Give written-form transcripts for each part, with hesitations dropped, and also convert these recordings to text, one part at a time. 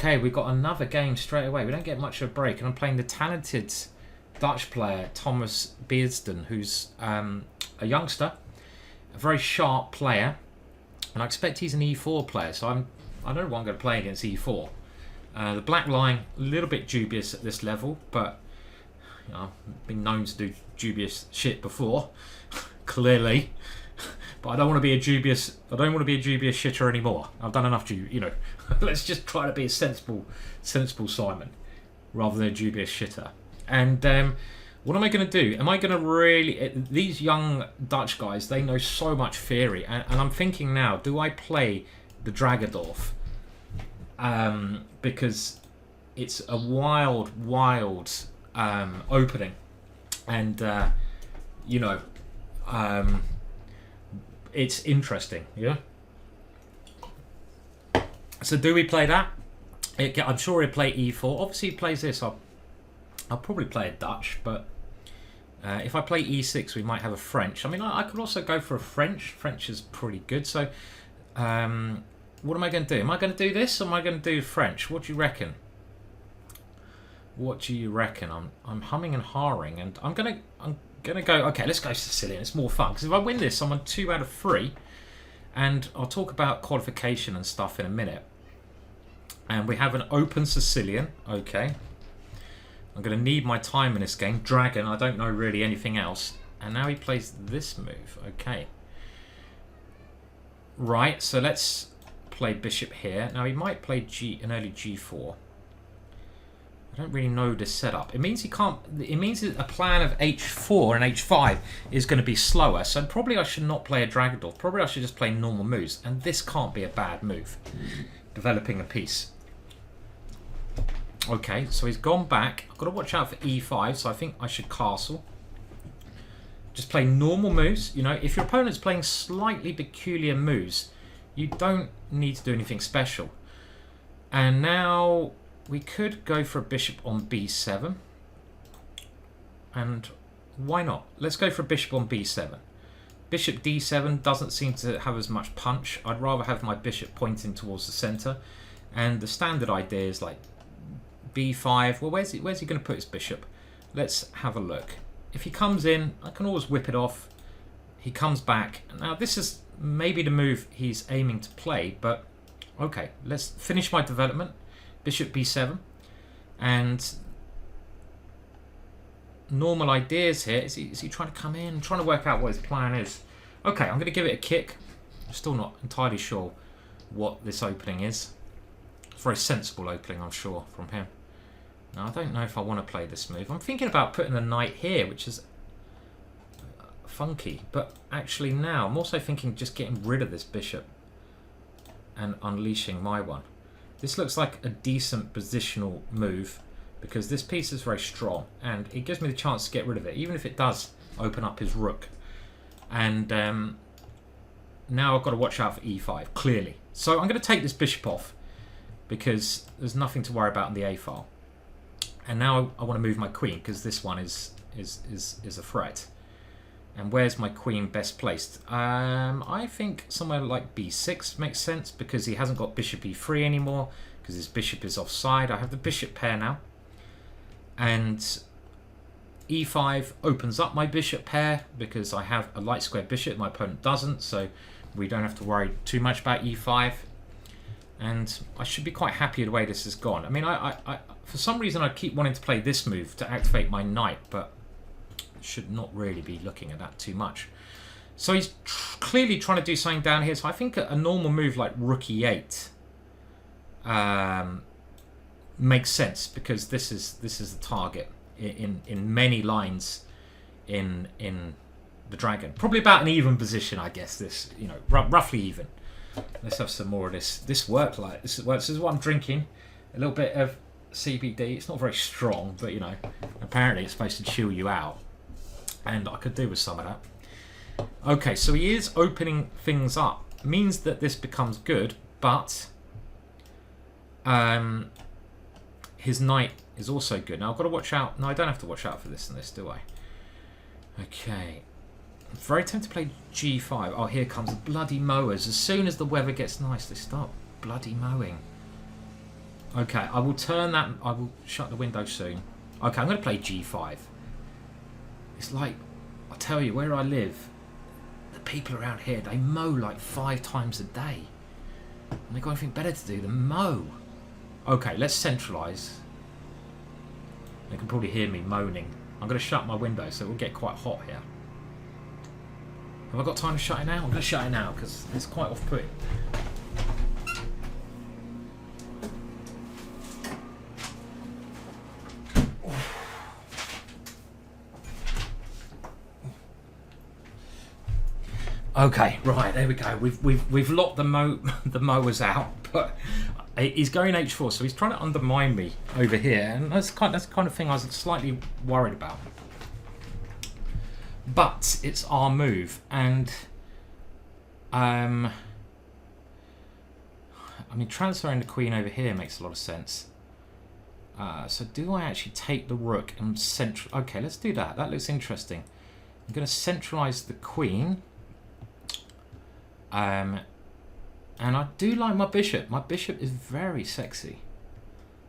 Okay, we've got another game straight away. We don't get much of a break. And I'm playing the talented Dutch player, Thomas Beerdsen, who's a youngster, a very sharp player. And I expect he's an E4 player, so I don't know what I'm going to play against E4. The black line, a little bit dubious at this level, but you know, I've been known to do dubious shit before, clearly. But I don't want to be a dubious shitter anymore. I've done enough let's just try to be a sensible Simon rather than a dubious shitter. And what am I going to do? Am I going to really... These young Dutch guys, they know so much theory. And I'm thinking now, do I play the Dragadorf? Because it's a wild opening. And, it's interesting, yeah? So do we play that? I'm sure he'll play E4. Obviously he plays this. I'll probably play a Dutch, but if I play E6, we might have a French. I mean, I could also go for a French. French is pretty good. So what am I going to do? Am I going to do this, or am I going to do French? What do you reckon? What do you reckon? I'm humming and hawing, and I'm gonna go. Okay, let's go Sicilian. It's more fun because if I win this, I'm on 2 out of 3, and I'll talk about qualification and stuff in a minute. And we have an open Sicilian. Okay, I'm gonna need my time in this game. Dragon. I don't know really anything else. And now he plays this move. Okay. Right. So let's play bishop here. Now he might play an early G4. I don't really know the setup. It means he can't. It means that a plan of H4 and H5 is going to be slower. So probably I should not play a Dragadorf. Probably I should just play normal moves. And this can't be a bad move. Developing a piece. Okay, so he's gone back. I've got to watch out for E5. So I think I should castle. Just play normal moves. You know, if your opponent's playing slightly peculiar moves, you don't need to do anything special. And now we could go for a bishop on B7. And why not? Let's go for a bishop on B7. Bishop D7 doesn't seem to have as much punch. I'd rather have my bishop pointing towards the center. And the standard idea is like B5. Well, where's he going to put his bishop? Let's have a look. If he comes in, I can always whip it off. He comes back. Now, this is maybe the move he's aiming to play, but okay, let's finish my development. Bishop B7. And normal ideas here. Is he trying to come in? I'm trying to work out what his plan is. Okay, I'm going to give it a kick. I'm still not entirely sure what this opening is. It's a very sensible opening, I'm sure, from him. Now, I don't know if I want to play this move. I'm thinking about putting the knight here, which is funky. But actually now, I'm also thinking just getting rid of this bishop and unleashing my one. This looks like a decent positional move because this piece is very strong and it gives me the chance to get rid of it, even if it does open up his rook. And now I've got to watch out for E5, clearly. So I'm going to take this bishop off because there's nothing to worry about in the A file. And now I want to move my queen because this one is a threat. And where's my queen best placed? I think somewhere like B6 makes sense because he hasn't got bishop E3 anymore because his bishop is offside. I have the bishop pair now. And E5 opens up my bishop pair because I have a light square bishop. My opponent doesn't, so we don't have to worry too much about E5. And I should be quite happy with the way this has gone. I mean, I for some reason I keep wanting to play this move to activate my knight, but should not really be looking at that too much. So he's clearly trying to do something down here. So I think a normal move like rook e8 makes sense because this is the target in many lines in the dragon. Probably about an even position, I guess. This, you know, roughly even. Let's have some more of this. This worked like this. This is what I'm drinking. A little bit of CBD. It's not very strong, but you know, apparently it's supposed to chill you out. And I could do with some of that. Okay, so he is opening things up. Means that this becomes good, but his knight is also good. Now I've got to watch out. No, I don't have to watch out for this and this, do I? Okay. I'm very tempted to play G5. Oh, here comes the bloody mowers. As soon as the weather gets nice, they start bloody mowing. Okay, I will turn that. I will shut the window soon. Okay, I'm going to play g5. It's like, I tell you, where I live, the people around here, they mow like 5 times a day. And they've got anything better to do than mow. Okay, let's centralise. They can probably hear me moaning. I'm going to shut my window so it will get quite hot here. Have I got time to shut it now? I'm going to shut it now because it's quite off-putting. Okay, right, there we go. We've locked the mowers out, but he's going h4, so he's trying to undermine me over here, and that's the kind of thing I was slightly worried about. But it's our move, and I mean, transferring the queen over here makes a lot of sense. So do I actually take the rook and central? Okay, let's do that. That looks interesting. I'm going to centralise the queen. And I do like my bishop. My bishop is very sexy.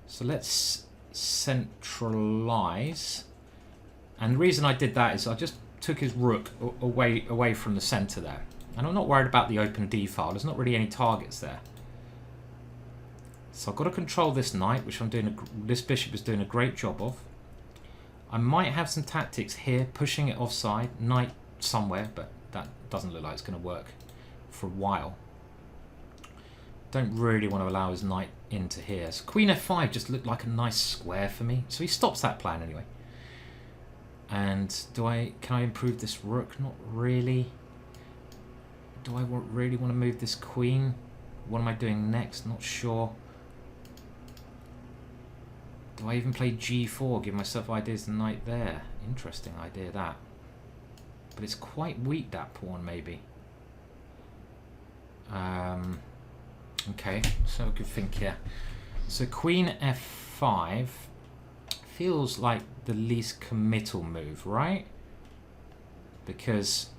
So let's centralise. And the reason I did that is I just took his rook away from the centre there. And I'm not worried about the open d file. There's not really any targets there. So I've got to control this knight, which I'm doing. This bishop is doing a great job of. I might have some tactics here, pushing it offside, knight somewhere, but that doesn't look like it's going to work for a while. Don't really want to allow his knight into here. So queen f5 just looked like a nice square for me. So he stops that plan anyway. And can I improve this rook? Not really. Do I really want to move this queen? What am I doing next? Not sure. Do I even play g4? Give myself ideas the knight there. Interesting idea that. But it's quite weak, that pawn, maybe. Okay, so good think here. So queen f5 feels like the least committal move, right? Because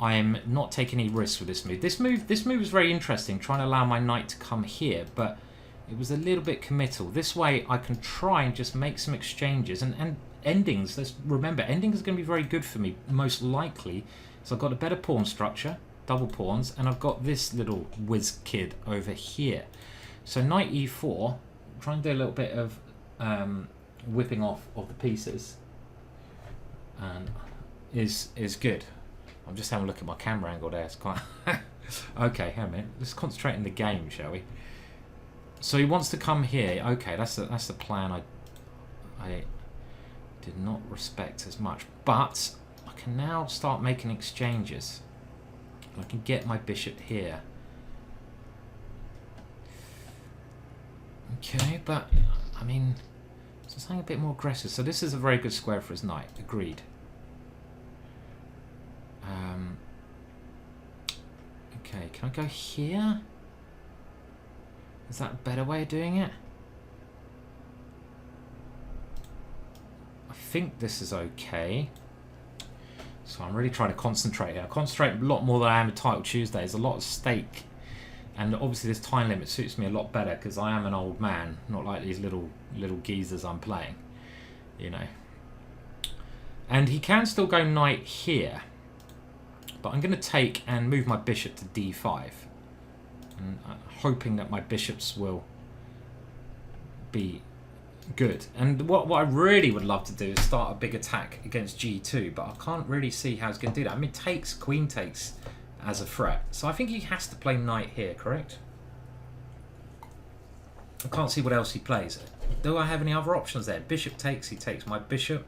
I'm not taking any risks with this move. This move is very interesting, trying to allow my knight to come here, but it was a little bit committal. This way I can try and just make some exchanges and endings. Let's remember, endings are going to be very good for me, most likely. So I've got a better pawn structure, double pawns, and I've got this little whiz kid over here. So knight e4, try and do a little bit of whipping off of the pieces, and is good. I'm just having a look at my camera angle there. It's quite okay. Hang on a minute. Let's concentrate on the game, shall we? So he wants to come here. Okay, that's the plan. I did not respect as much, but I can now start making exchanges. I can get my bishop here. Okay, but I mean, so something a bit more aggressive. So this is a very good square for his knight. Agreed. Okay, can I go here? Is that a better way of doing it? I think this is okay. So I'm really trying to concentrate here. I concentrate a lot more than I am at Title Tuesday. There's a lot at stake. And obviously this time limit suits me a lot better because I am an old man, not like these little geezers I'm playing, you know. And he can still go knight here. But I'm going to take and move my bishop to d5. And hoping that my bishops will be good. And what I really would love to do is start a big attack against g2, but I can't really see how he's going to do that. I mean, queen takes as a threat. So I think he has to play knight here, correct? I can't see what else he plays. Do I have any other options there? Bishop takes, he takes my bishop.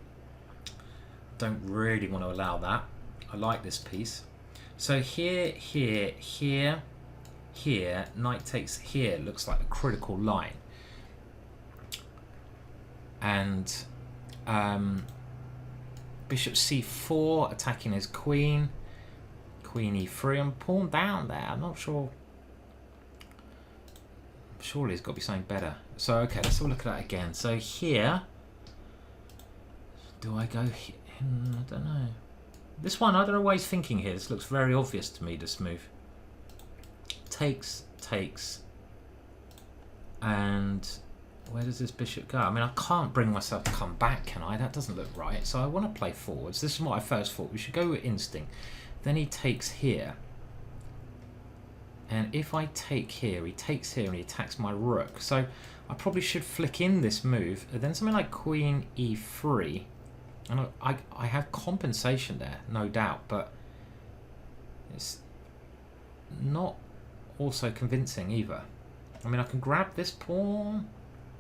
Don't really want to allow that. I like this piece. So here, knight takes here looks like a critical line. And bishop c4 attacking his queen. Queen e3 and pawn down there. I'm not sure. Surely there's got to be something better. So okay, let's have a look at that again. So here, do I go here? I don't know. This one, I don't know what he's thinking here. This looks very obvious to me, this move. Takes. And where does this bishop go? I mean, I can't bring myself to come back, can I? That doesn't look right. So I want to play forwards. This is what I first thought. We should go with instinct. Then he takes here. And if I take here, he takes here and he attacks my rook. So I probably should flick in this move. And then something like queen e3. And I have compensation there, no doubt. But it's not also convincing either. I mean, I can grab this pawn.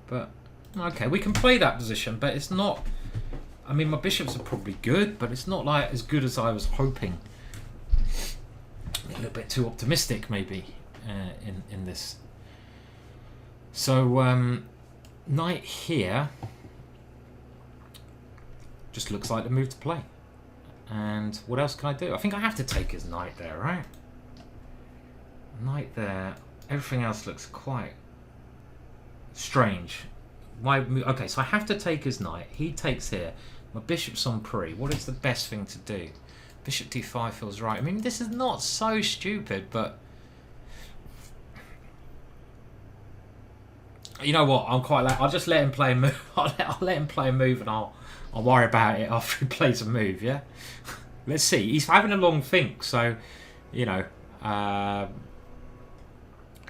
But, okay, we can play that position, but it's not... I mean, my bishops are probably good, but it's not like as good as I was hoping. A little bit too optimistic, maybe, in this. So, knight here just looks like the move to play. And what else can I do? I think I have to take his knight there, right? Knight there. Everything else looks quite... strange. Okay, so I have to take his knight. He takes here. My bishop's on pre. What is the best thing to do? Bishop d5 feels right. I mean, this is not so stupid, but you know what? I'm quite like, I'll just let him play a move. I'll let him play a move, and I'll worry about it after he plays a move. Yeah. Let's see. He's having a long think, so you know,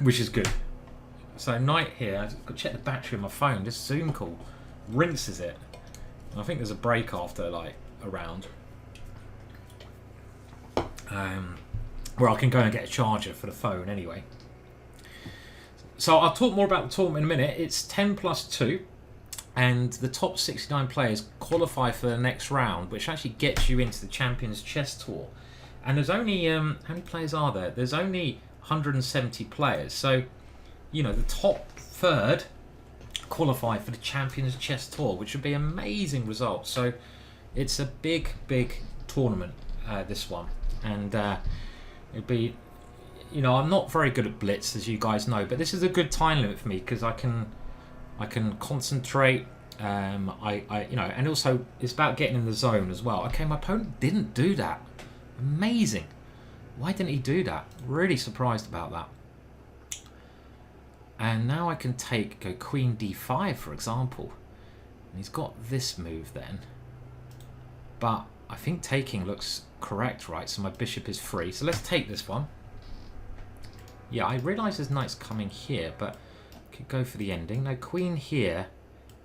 which is good. So knight here. I've got to check the battery on my phone. This Zoom call rinses it. I think there's a break after like a round, where I can go and get a charger for the phone anyway. So I'll talk more about the tournament in a minute. It's 10+2, and the top 69 players qualify for the next round, which actually gets you into the Champions Chess Tour. And there's only how many players are there? There's only 170 players. So you know, the top third qualify for the Champions Chess Tour, which would be an amazing result. So it's a big, big tournament, this one. And it'd be, you know, I'm not very good at blitz, as you guys know, but this is a good time limit for me because I can concentrate. You know, and also it's about getting in the zone as well. Okay, my opponent didn't do that. Amazing. Why didn't he do that? Really surprised about that. And now I can go queen d5, for example. And he's got this move then. But I think taking looks correct, right? So my bishop is free. So let's take this one. Yeah, I realise his knight's coming here, but I could go for the ending. No, queen here.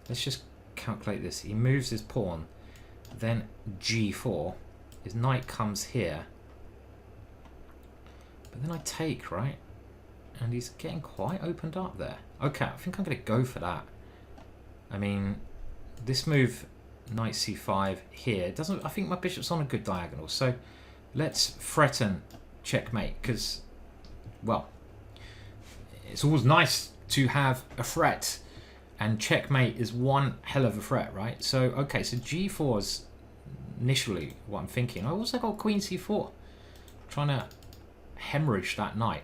Let's just calculate this. He moves his pawn. Then g4. His knight comes here. But then I take, right? And he's getting quite opened up there. Okay, I think I'm going to go for that. I mean, this move, knight c5 here, doesn't. I think my bishop's on a good diagonal. So let's threaten checkmate, because, well, it's always nice to have a threat, and checkmate is one hell of a threat, right? So, okay, so g4 is initially what I'm thinking. I also got queen c4, trying to hemorrhage that knight.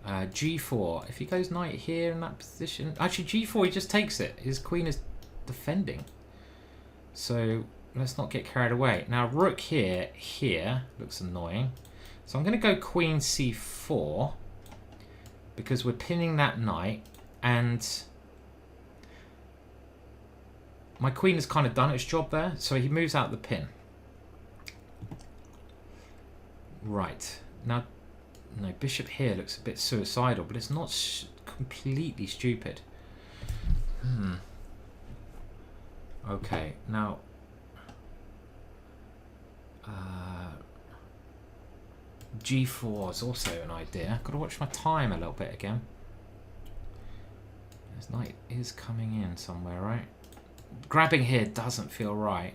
G4, if he goes knight here in that position, actually g4 he just takes it, his queen is defending, so let's not get carried away. Now rook here looks annoying, so I'm going to go queen c4 because we're pinning that knight, and my queen has kind of done its job there, so he moves out the pin. Right, now no, bishop here looks a bit suicidal, but it's not completely stupid. Okay, now g4 is also an idea. Got to watch my time a little bit again. This knight is coming in somewhere, right? Grabbing here doesn't feel right.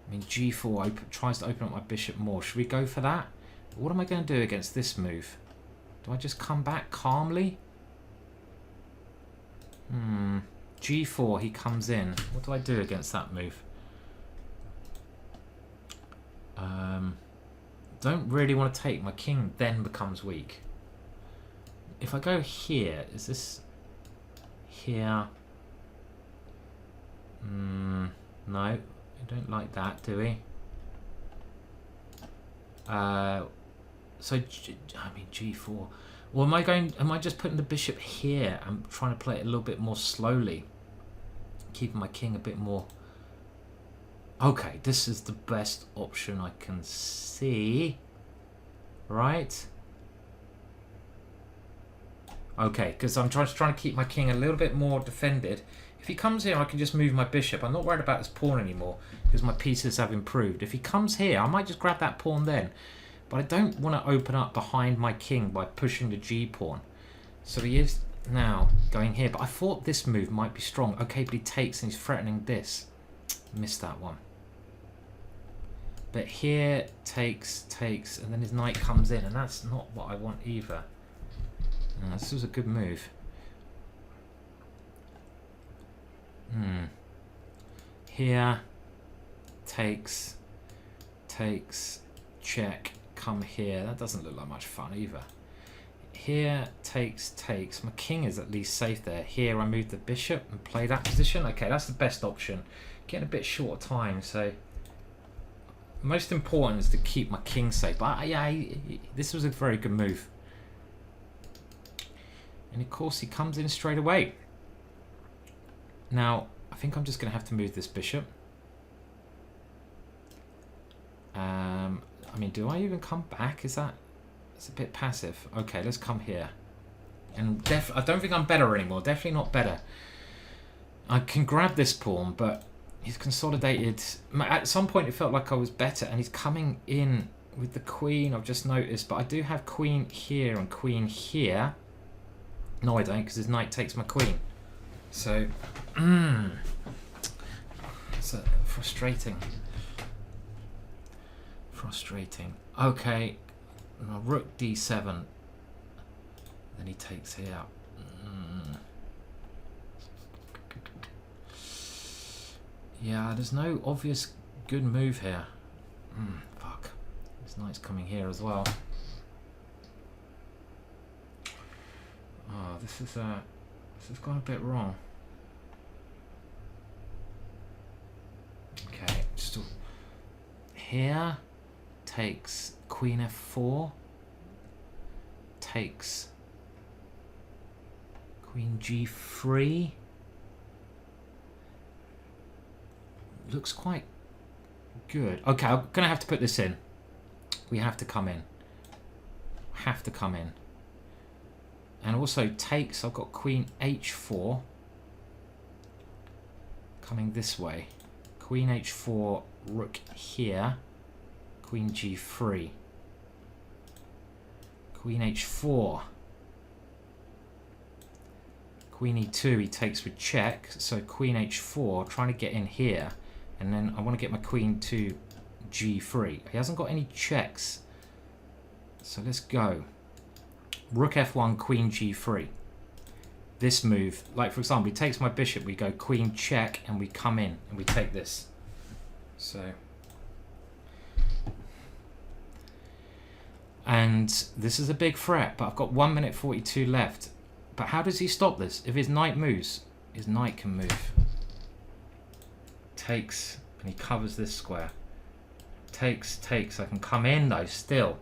I mean, g4 tries to open up my bishop more. Should we go for that? What am I going to do against this move? Do I just come back calmly? G4, he comes in. What do I do against that move? Don't really want to take. My king then becomes weak. If I go here, is this here? No, I don't like that, do we? So, I mean, g4. Or am I just putting the bishop here? I'm trying to play it a little bit more slowly. Keeping my king a bit more... Okay, this is the best option I can see. Right? Okay, because I'm trying to keep my king a little bit more defended. If he comes here, I can just move my bishop. I'm not worried about this pawn anymore because my pieces have improved. If he comes here, I might just grab that pawn then. But I don't want to open up behind my king by pushing the g-pawn. So he is now going here. But I thought this move might be strong. Okay, but he takes and he's threatening this. Missed that one. But here, takes, and then his knight comes in. And that's not what I want either. This was a good move. Here, takes, check, come here. That doesn't look like much fun either. Here, takes. My king is at least safe there. Here, I move the bishop and play that position. Okay, that's the best option. Getting a bit short of time, so... Most important is to keep my king safe. But yeah, this was a very good move. And of course, he comes in straight away. Now, I think I'm just going to have to move this bishop. I mean, do I even come back? It's a bit passive. Okay, let's come here. And I don't think I'm better anymore. Definitely not better. I can grab this pawn, but he's consolidated. At some point, it felt like I was better, and he's coming in with the queen, I've just noticed. But I do have queen here and queen here. No, I don't, because his knight takes my queen. So, it's frustrating. Frustrating. Okay, rook d7. Then he takes here. Yeah, there's no obvious good move here. Fuck. This knight's coming here as well. Oh, this has gone a bit wrong. Okay, still here, takes queen f4, takes queen g3. Looks quite good. Okay, I'm gonna have to put this in. We have to come in. Have to come in. And also takes, I've got queen h4 coming this way. Queen h4, rook here, queen g3, queen h4, queen e2, he takes with check, so queen h4, trying to get in here, and then I want to get my queen to g3. He hasn't got any checks, so let's go. Rook f1, queen g3. This move, like for example, he takes my bishop, we go queen check, and we come in, and we take this. So, and this is a big threat, but I've got 1 minute 42 left. But how does he stop this? If his knight moves, his knight can move. Takes, and he covers this square. Takes, I can come in though, still.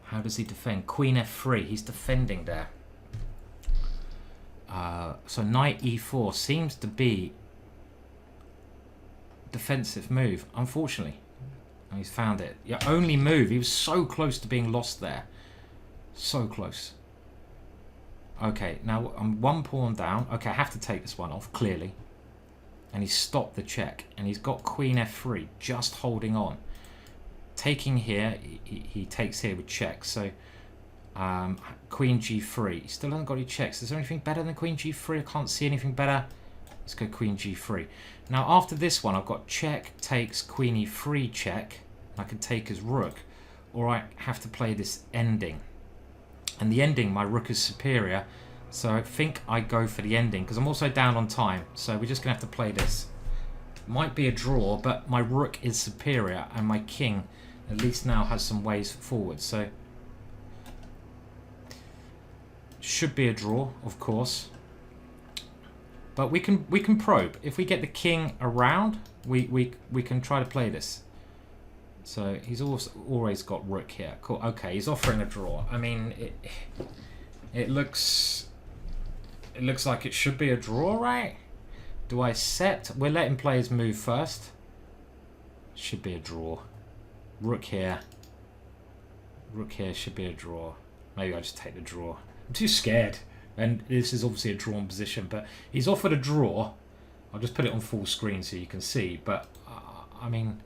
How does he defend? Queen f3, he's defending there. So knight e4 seems to be defensive move, unfortunately. And he's found it. Your only move. He was so close to being lost there. So close. Okay, now I'm one pawn down. Okay, I have to take this one off, clearly. And he's stopped the check. And he's got queen f3, just holding on. Taking here, he takes here with check. So queen g3. He still hasn't got any checks. Is there anything better than queen g3? I can't see anything better. Let's go queen g3. Now after this one, I've got check, takes, queen e3, check. I can take his rook. Or I have to play this ending. And the ending, my rook is superior. So I think I go for the ending. Because I'm also down on time. So we're just going to have to play this. Might be a draw, but my rook is superior. And my king at least now has some ways forward. So should be a draw, of course. But we can probe. If we get the king around, we can try to play this. So he's also always got rook here. Cool. Okay, he's offering a draw. I mean, it looks like it should be a draw, right? Do I set? We're letting players move first. Should be a draw. Rook here. Rook here should be a draw. Maybe I just take the draw. I'm too scared. And this is obviously a drawn position, but he's offered a draw. I'll just put it on full screen so you can see. But I mean,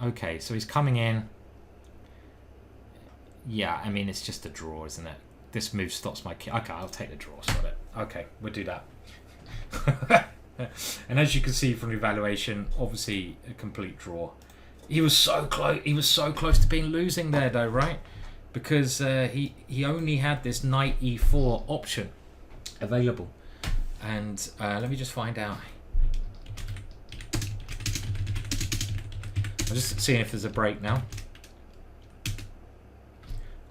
okay, so he's coming in. Yeah, I mean, it's just a draw, isn't it? This move stops my king. Okay, I'll take the draw. Got it. Okay, we'll do that. And as you can see from the evaluation, obviously a complete draw. He was so close. He was so close to being losing there, though, right? Because he only had this knight e4 option available. And let me just find out. I'm just seeing if there's a break now.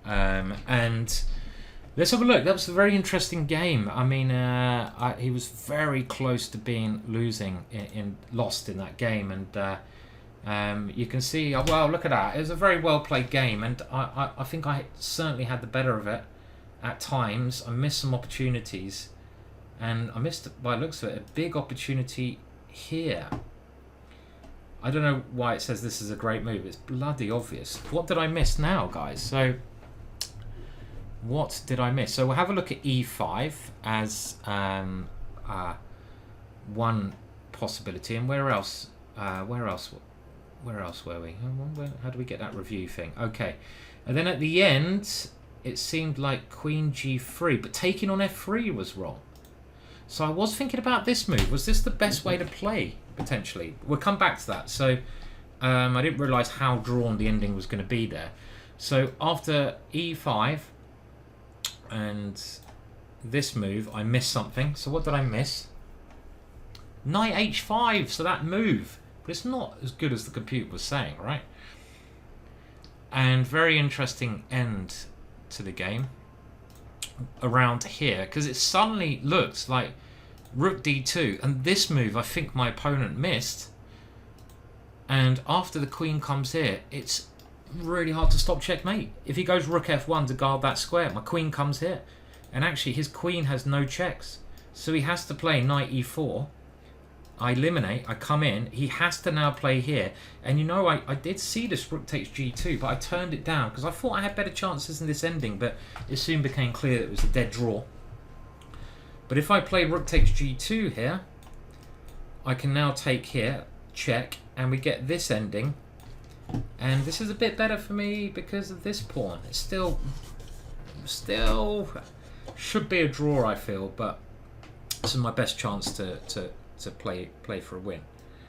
And let's have a look. That was a very interesting game. I mean, he was very close to being lost in that game, and you can see. Well, look at that. It was a very well played game, and I think I certainly had the better of it at times. I missed some opportunities, and I missed, by the looks of it, a big opportunity here. I don't know why it says this is a great move. It's bloody obvious. What did I miss now, guys? So, what did I miss? So we'll have a look at e5 as one possibility. And where else? Where else were we? How do we get that review thing? Okay. And then at the end, it seemed like queen g3, but taking on f3 was wrong. So I was thinking about this move. Was this the best way to play, potentially? We'll come back to that. So I didn't realise how drawn the ending was going to be there. So after e5 and this move, I missed something. So what did I miss? Knight h5, so that move. But it's not as good as the computer was saying, right? And very interesting end to the game around here, because it suddenly looks like rook d2, and this move I think my opponent missed, and after the queen comes here, it's really hard to stop checkmate. If he goes rook f1 to guard that square, my queen comes here, and actually his queen has no checks, so he has to play knight e4. I eliminate, I come in, he has to now play here. And you know, I did see this rook takes g2, but I turned it down because I thought I had better chances in this ending, but it soon became clear that it was a dead draw. But if I play rook takes g2 here, I can now take here, check, and we get this ending. And this is a bit better for me because of this pawn. It's still should be a draw, I feel, but this is my best chance to play for a win.